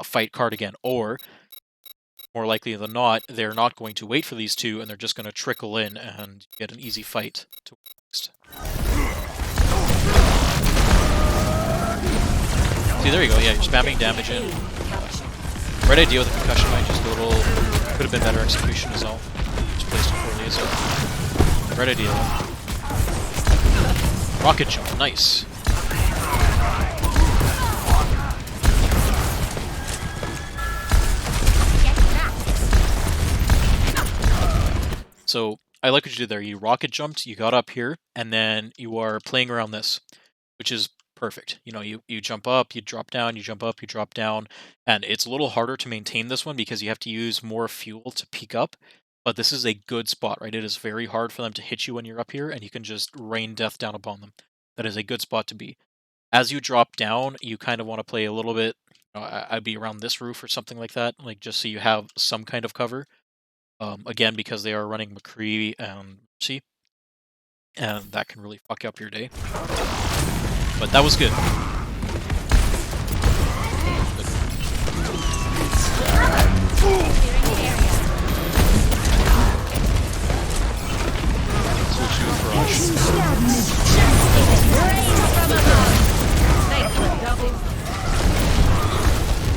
fight card again. Or more likely than not, they're not going to wait for these two, and they're just going to trickle in and get an easy fight to next. See, there you go. Yeah, you're spamming damage in. Right idea with the concussion might just a little could have been better execution as well. Just placed it poorly as well. Right idea. Rocket jump, nice. So I like what you did there. You rocket jumped, you got up here, and then you are playing around this, which is perfect. You know, you jump up, you drop down, you jump up, you drop down, and it's a little harder to maintain this one because you have to use more fuel to peak up. But this is a good spot, right? It is very hard for them to hit you when you're up here, and you can just rain death down upon them. That is a good spot to be. As you drop down, you kind of want to play a little bit. I'd be around this roof or something like that, like just so you have some kind of cover. Again, because they are running McCree and Mercy, and that can really fuck up your day. But that was good.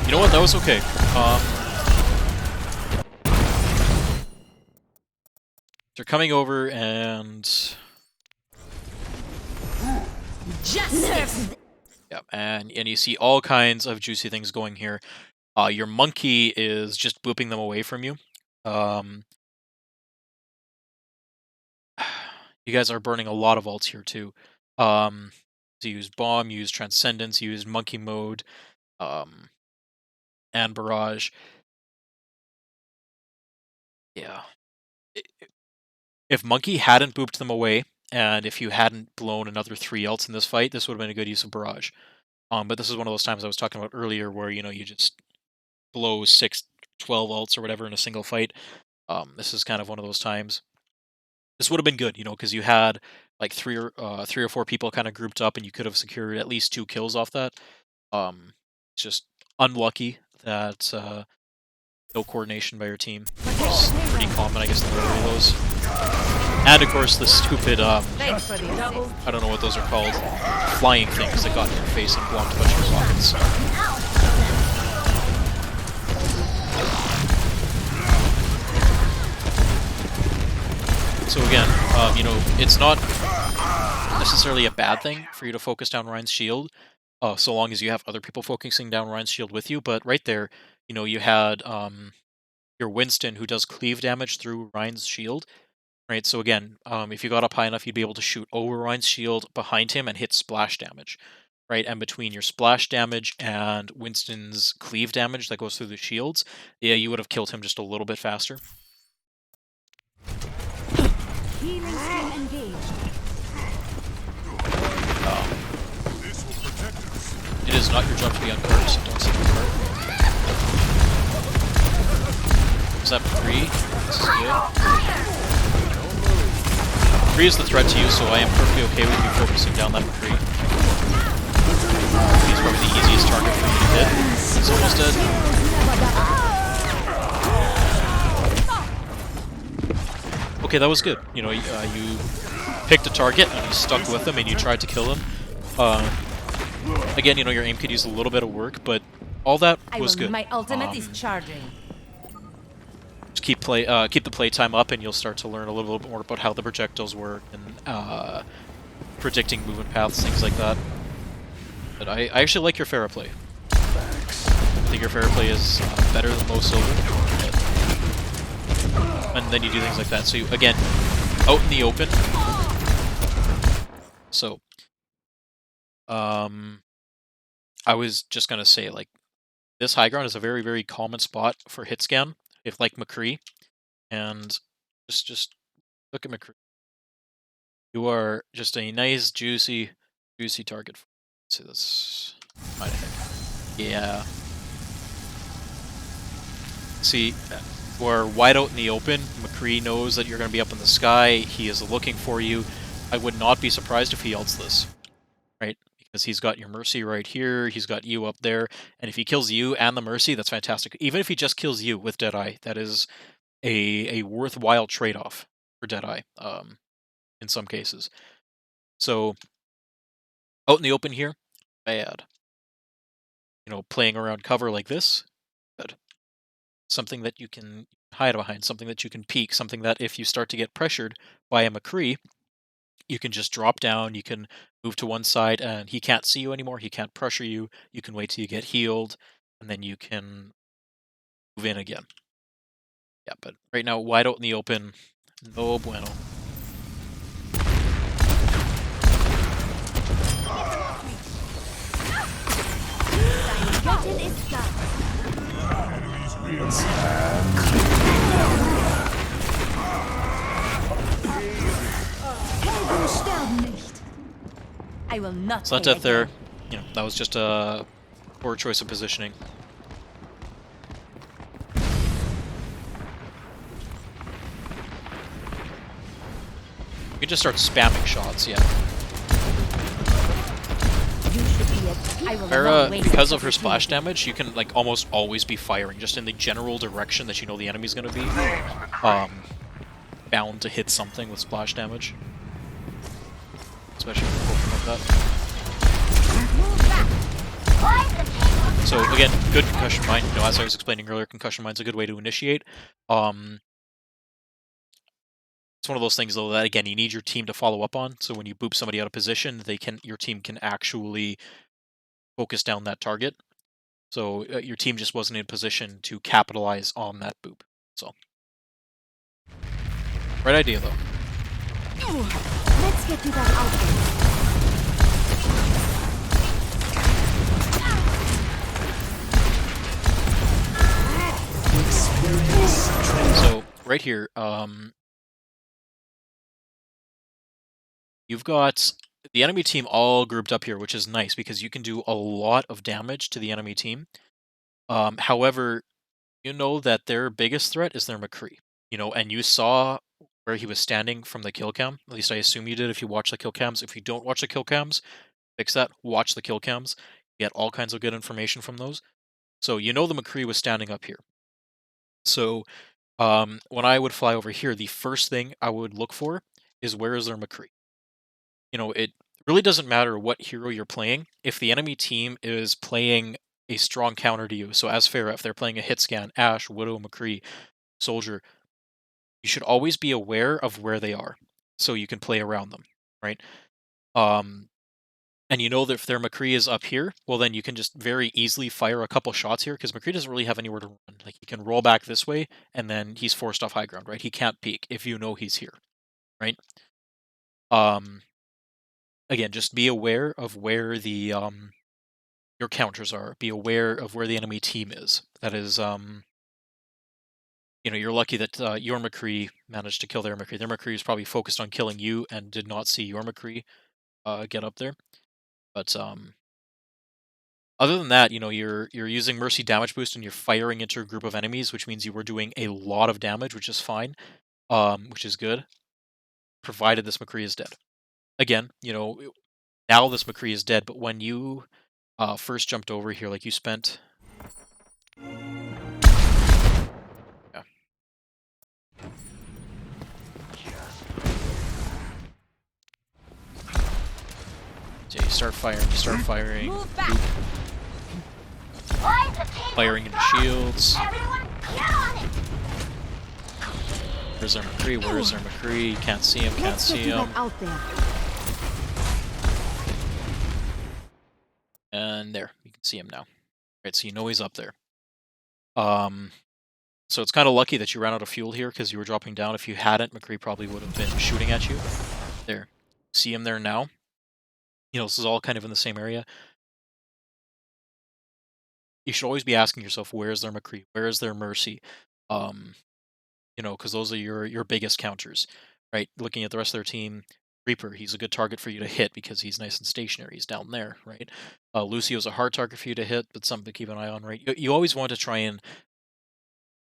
You know what? That was okay. They're coming over and Justice. yeah, and you see all kinds of juicy things going here. Your monkey is just booping them away from you. You guys are burning a lot of ults here too. You use bomb, you use transcendence, you use monkey mode, and barrage. Yeah. If monkey hadn't booped them away, and if you hadn't blown another 3 ults in this fight, this would have been a good use of barrage. But this is one of those times I was talking about earlier where, you know, you just blow 6, 12 ults or whatever in a single fight. This is kind of one of those times. This would have been good, you know, because you had like 3 or 4 people kind of grouped up, and you could have secured at least 2 kills off that. It's just unlucky that no coordination by your team. It's pretty common, I guess, in the early lows. And of course, the stupid I don't know what those are called, flying things that got in your face and blocked a bunch of your rockets. So again, you know, it's not necessarily a bad thing for you to focus down Ryan's shield, so long as you have other people focusing down Ryan's shield with you. But right there, you know, you had your Winston who does cleave damage through Ryan's shield, right? So again, if you got up high enough, you'd be able to shoot over Ryan's shield behind him and hit splash damage, right? And between your splash damage and Winston's cleave damage that goes through the shields, yeah, you would have killed him just a little bit faster. Healing stream engaged. This will protect us. It is not your job to be on cart, so don't sit on cart. Is that McCree? This is good. McCree is the threat to you, so I am perfectly okay with you focusing down that McCree. He's probably the easiest target for you to hit. He's almost dead. Okay, that was good. You know, you picked a target and you stuck with him and you tried to kill him. Again, you know, your aim could use a little bit of work, but all that was good. My ultimate is charging. Just keep the playtime up, and you'll start to learn a little bit more about how the projectiles work and predicting movement paths, things like that. But I actually like your Phara play. I think your Phara play is better than low silver. And then you do things like that. So you, again, out in the open. So, I was just gonna say, like, this high ground is a very, very common spot for hit scan, if like McCree, and just look at McCree. You are just a nice, juicy target. see this. Might have hit. Yeah. See, we're wide out in the open. McCree knows that you're going to be up in the sky. He is looking for you. I would not be surprised if he ults this, right? Because he's got your Mercy right here. He's got you up there. And if he kills you and the Mercy, that's fantastic. Even if he just kills you with Deadeye, that is a worthwhile trade-off for Deadeye in some cases. So, out in the open here, bad. Playing around cover like this, good. Something that you can hide behind, something that you can peek, something that if you start to get pressured by a McCree, you can just drop down, you can move to one side, and he can't see you anymore, he can't pressure you, you can wait till you get healed, and then you can move in again. Yeah, but right now, wide out in the open, no bueno. Curtain is done. Helden sterben nicht. I will not. So that pay death there, again. that was just a poor choice of positioning. You can just start spamming shots, yeah. You should be it. I will Phara, not waste because this of her splash opportunity. damage, you can like almost always be firing just in the general direction that you know the enemy's going to be. Bound to hit something with splash damage, especially if you're hoping like that. So again, good concussion mine. As I was explaining earlier, concussion mine's a good way to initiate. It's one of those things though that again you need your team to follow up on. So when you boop somebody out of position, your team can actually focus down that target. So your team just wasn't in position to capitalize on that boop. So, right idea though. Let's get to that outfit. So right here, you've got the enemy team all grouped up here, which is nice because you can do a lot of damage to the enemy team. However, you know that their biggest threat is their McCree. And you saw where he was standing from the kill cam. At least I assume you did if you watch the kill cams. If you don't watch the kill cams, fix that. Watch the kill cams. Get all kinds of good information from those. So the McCree was standing up here. So when I would fly over here, the first thing I would look for is where is their McCree. It really doesn't matter what hero you're playing. If the enemy team is playing a strong counter to you, so as Phara, if they're playing a hit scan, Ashe, Widow, McCree, Soldier, you should always be aware of where they are, so you can play around them, right? And that if their McCree is up here, well then you can just very easily fire a couple shots here, because McCree doesn't really have anywhere to run. Like he can roll back this way, and then he's forced off high ground, right? He can't peek if you know he's here, right? Again, just be aware of where the your counters are. Be aware of where the enemy team is. That is, you're lucky that your McCree managed to kill their McCree. Their McCree was probably focused on killing you and did not see your McCree get up there. But other than that, you're using Mercy damage boost and you're firing into a group of enemies, which means you were doing a lot of damage, which is fine, which is good, provided this McCree is dead. Again, now this McCree is dead, but when you first jumped over here, like you spent... Yeah. So you start firing, Move back. firing into shields. Where's their McCree? Where's their McCree? Can't see him, can't Let's get see to him. that out there. And there, you can see him now. Right, so he's up there. So it's kind of lucky that you ran out of fuel here because you were dropping down. If you hadn't, McCree probably would have been shooting at you. There, see him there now. This is all kind of in the same area. You should always be asking yourself, where's their McCree? Where is their Mercy? Because those are your biggest counters, right? Looking at the rest of their team, Reaper, he's a good target for you to hit because he's nice and stationary. He's down there, right? Lucio's a hard target for you to hit, but something to keep an eye on, right? You always want to try and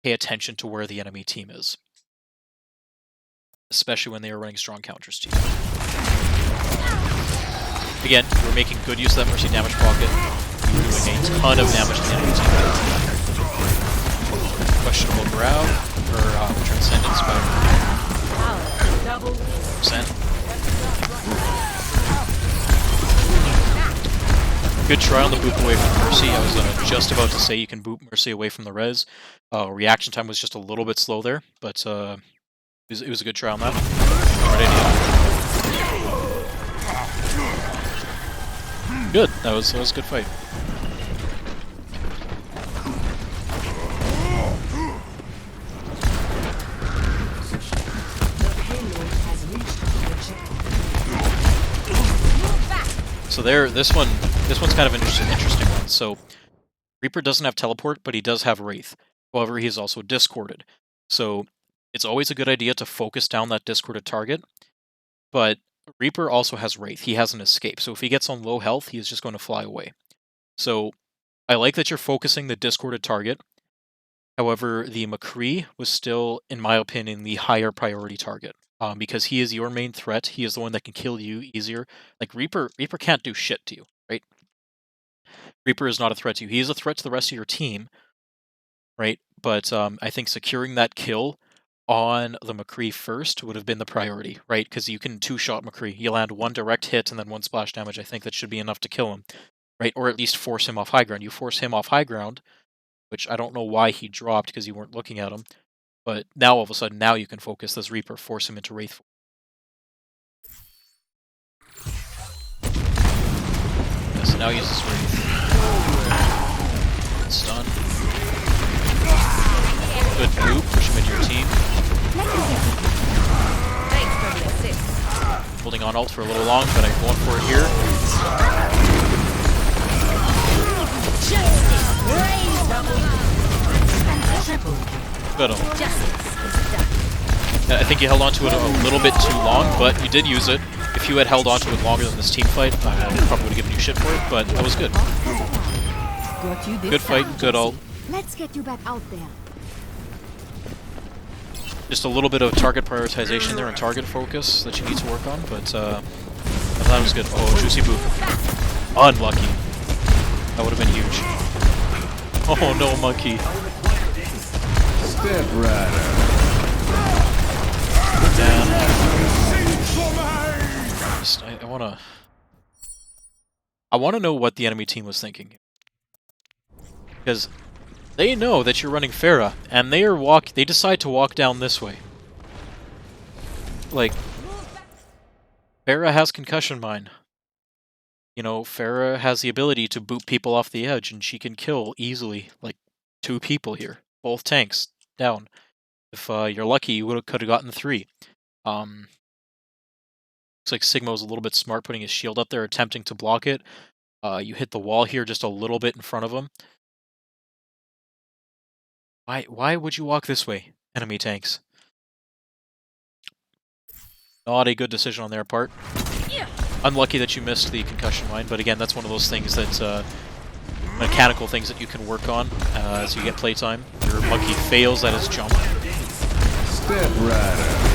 pay attention to where the enemy team is, especially when they are running strong counters to you. Again, you were making good use of that Mercy damage pocket. You were doing a ton of damage to the enemy team. Questionable grab, or Transcendence by percent. Good try on the boop away from Mercy. I was just about to say you can boop Mercy away from the res. Reaction time was just a little bit slow there, but it was a good try on that. Good. That was a good fight. So this one's kind of an interesting one. So Reaper doesn't have teleport, but he does have Wraith. However, he is also discorded. So it's always a good idea to focus down that discorded target. But Reaper also has Wraith. He has an escape. So if he gets on low health, he is just going to fly away. So I like that you're focusing the discorded target. However, the McCree was still, in my opinion, the higher priority target. Because he is your main threat. He is the one that can kill you easier. Like, Reaper can't do shit to you, right? Reaper is not a threat to you. He is a threat to the rest of your team, right? But I think securing that kill on the McCree first would have been the priority, right? Because you can two-shot McCree. You land one direct hit and then one splash damage. I think that should be enough to kill him, right? Or at least force him off high ground. You force him off high ground, which I don't know why he dropped because you weren't looking at him. But now, all of a sudden, now you can focus this Reaper, force him into Wraith. Yeah, so now he uses Wraith. Stun. Good boop, push him into your team. Holding on ult for a little long, but I'm going for it here. Good ult. I think you held on to it a little bit too long, but you did use it. If you had held on to it longer than this team fight, I probably would have given you shit for it, but that was good. Good fight, good ult. Let's get you back out there. Just a little bit of target prioritization there and target focus that you need to work on, but I thought it was good. Oh, juicy boop. Unlucky. That would have been huge. Oh no, monkey. Step Rider. Down. I wanna know what the enemy team was thinking. Because they know that you're running Phara, and they decide to walk down this way. Like, Phara has concussion mine. You know, Phara has the ability to boot people off the edge, and she can kill easily, like, 2 people here. Both tanks down. If you're lucky, you could have gotten 3. Looks like Sigma was a little bit smart putting his shield up there, attempting to block it. You hit the wall here just a little bit in front of him. Why would you walk this way, enemy tanks? Not a good decision on their part. Unlucky that you missed the concussion mine, but again, that's one of those things that's mechanical things that you can work on as you get playtime. Your monkey fails at his jump. Step Rider.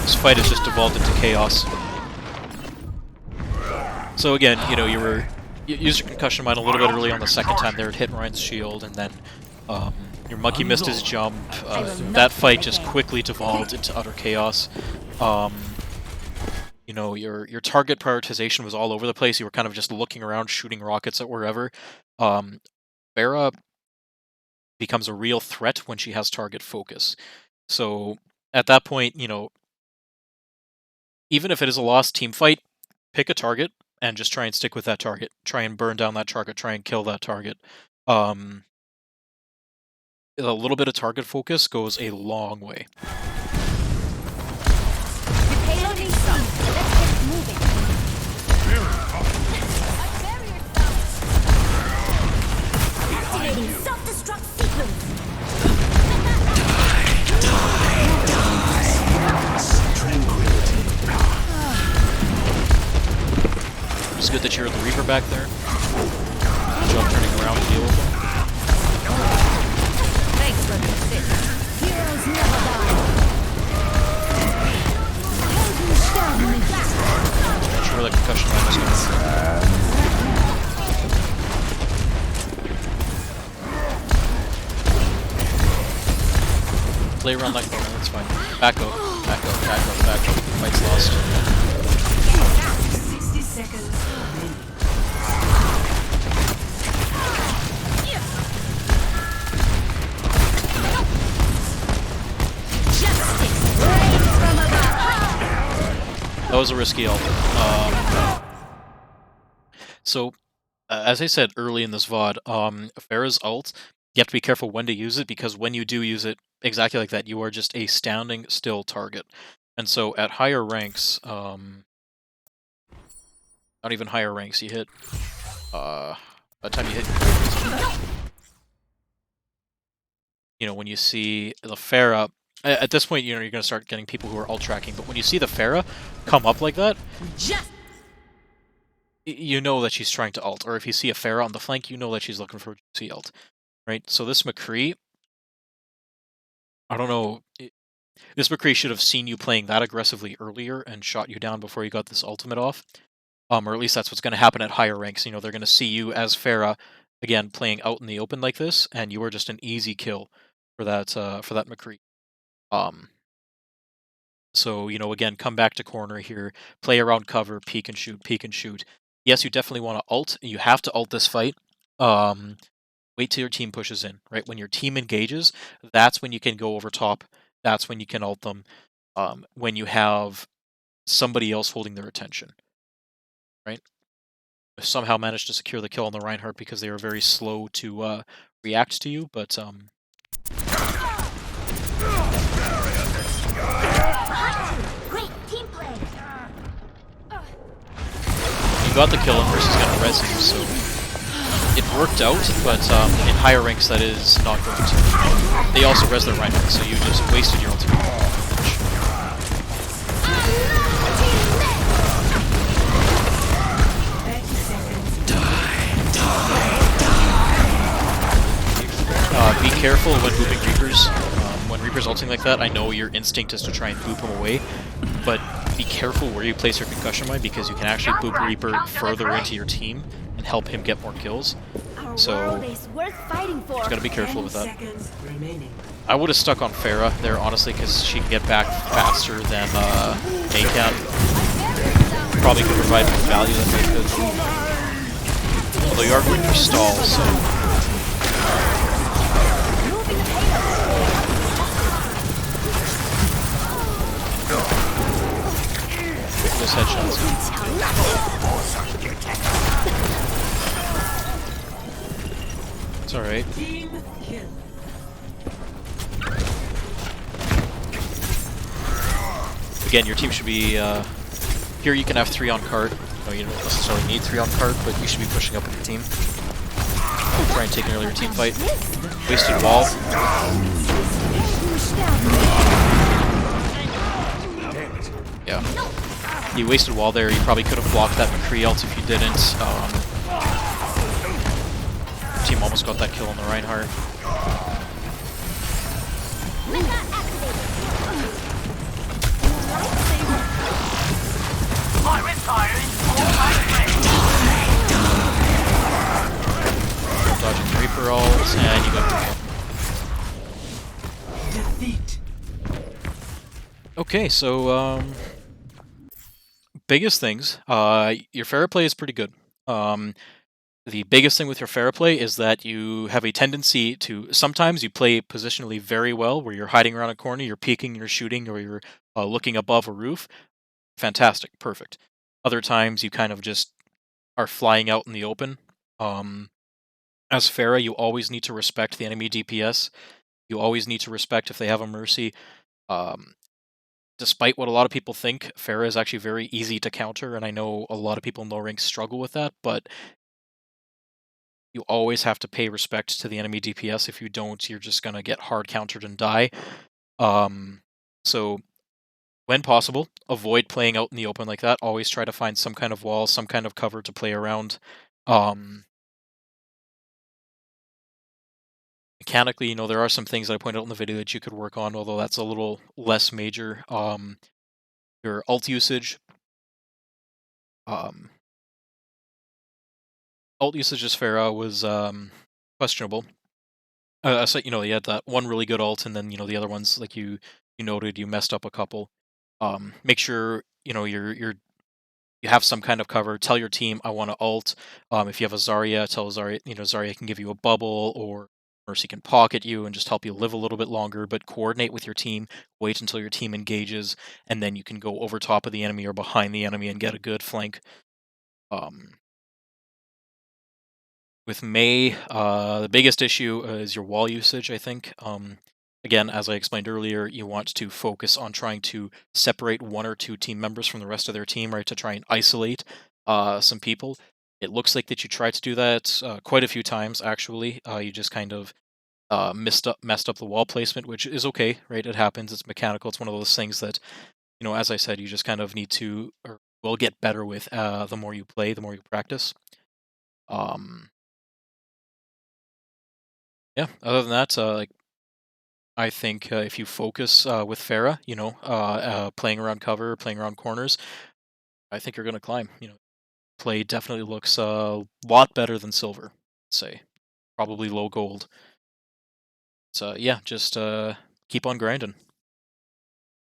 This fight has just devolved into chaos. So again, you know, you used your concussion mine a little bit early on the second time there. It hit Ryan's shield, and then your monkey missed his jump. That fight just quickly devolved into utter chaos. You know, your target prioritization was all over the place. You were kind of just looking around, shooting rockets at wherever. Phara becomes a real threat when she has target focus. So at that point, you know, even if it is a lost team fight, pick a target and just try and stick with that target. Try and burn down that target. Try and kill that target. A little bit of target focus goes a long way. that you're the Reaper back there. Good job turning around to deal with them. Thanks for the assist. Heroes never die. Not sure where that concussion line was going. Play around that corner, that's fine. Back up, back up, back up, back up. Fight's lost. 60 seconds remaining. Justice reigns from above. That was a risky ult. So, as I said early in this VOD, Phara's ult, you have to be careful when to use it, because when you do use it, exactly like that, you are just a standing still target. And so at higher ranks, not even higher ranks, you hit, by the time you hit, you know, when you see the Phara, at this point, you know, you're going to start getting people who are ult tracking, but when you see the Phara come up like that, Just you know that she's trying to ult, or if you see a Phara on the flank, you know that she's looking for a juicy ult, right? So this McCree, I don't know, this McCree should have seen you playing that aggressively earlier and shot you down before you got this ultimate off. Or at least that's what's going to happen at higher ranks. You know, they're going to see you as Phara, again, playing out in the open like this, and you are just an easy kill for that McCree. So, you know, again, come back to corner here, play around cover, peek and shoot, peek and shoot. Yes, you definitely want to ult. You have to ult this fight. Wait till your team pushes in, right? When your team engages, that's when you can go over top. That's when you can ult them. When you have somebody else holding their attention, right? Somehow managed to secure the kill on the Reinhardt because they were very slow to react to you, but great team play. you got the kill and versus gonna res you, so it worked out, but in higher ranks that is not going to. They also res their Reinhardt, so you just wasted your ultimate. Be careful when booping Reapers. When Reaper's ulting like that, I know your instinct is to try and boop him away, but be careful where you place your concussion mine, because you can actually boop Reaper further into your team and help him get more kills. So, Is worth fighting for. just gotta be careful 10 with that. seconds remaining. I would have stuck on Phara there, honestly, because she can get back faster than May can. Probably could provide more value than May could. Although you are going to stall, so... Those headshots. It's alright. Team kill. Again, your team should be, here you can have 3 on card. No, you don't necessarily need 3 on card, but you should be pushing up with your team. Try and take an earlier team fight. Wasted wall. Yeah. You wasted wall there. You probably could have blocked that McCree ult if you didn't. Team almost got that kill on the Reinhardt. Dodging the Reaper ult, and you got the Defeat. Okay, so biggest things. Your Phara play is pretty good. The biggest thing with your Phara play is that you have a tendency to sometimes you play positionally very well, where you're hiding around a corner, you're peeking, you're shooting, or you're looking above a roof. Fantastic, perfect. Other times you kind of just are flying out in the open. As Phara, you always need to respect the enemy DPS. You always need to respect if they have a mercy. Despite what a lot of people think, Phara is actually very easy to counter, and I know a lot of people in low ranks struggle with that, but you always have to pay respect to the enemy DPS. If you don't, you're just going to get hard countered and die. So When possible, avoid playing out in the open like that. Always try to find some kind of wall, some kind of cover to play around. Um, Mechanically, there are some things that I pointed out in the video that you could work on, although that's a little less major. Your alt usage. Um, Alt usage as Phara was questionable. So you had that one really good alt, and then the other ones, like you noted, you messed up a couple. Make sure you have some kind of cover. Tell your team, I want to alt. If you have a Zarya, tell Zarya, Zarya can give you a bubble, or Mercy can pocket you and just help you live a little bit longer. But coordinate with your team. Wait until your team engages, and then you can go over top of the enemy or behind the enemy and get a good flank. Um, with May, the biggest issue is your wall usage, I think. Again, as I explained earlier, you want to focus on trying to separate one or two team members from the rest of their team, right, to try and isolate some people. It looks like that you tried to do that quite a few times, actually. You just kind of messed up the wall placement, which is okay, right? It happens. It's mechanical. It's one of those things that, as I said, you just kind of need to, or will get better with the more you play, the more you practice. Um, Yeah. Other than that, like I think if you focus with Farah, playing around cover, playing around corners, I think you're going to climb. Play definitely looks a lot better than silver. Say probably low gold. So yeah, just keep on grinding.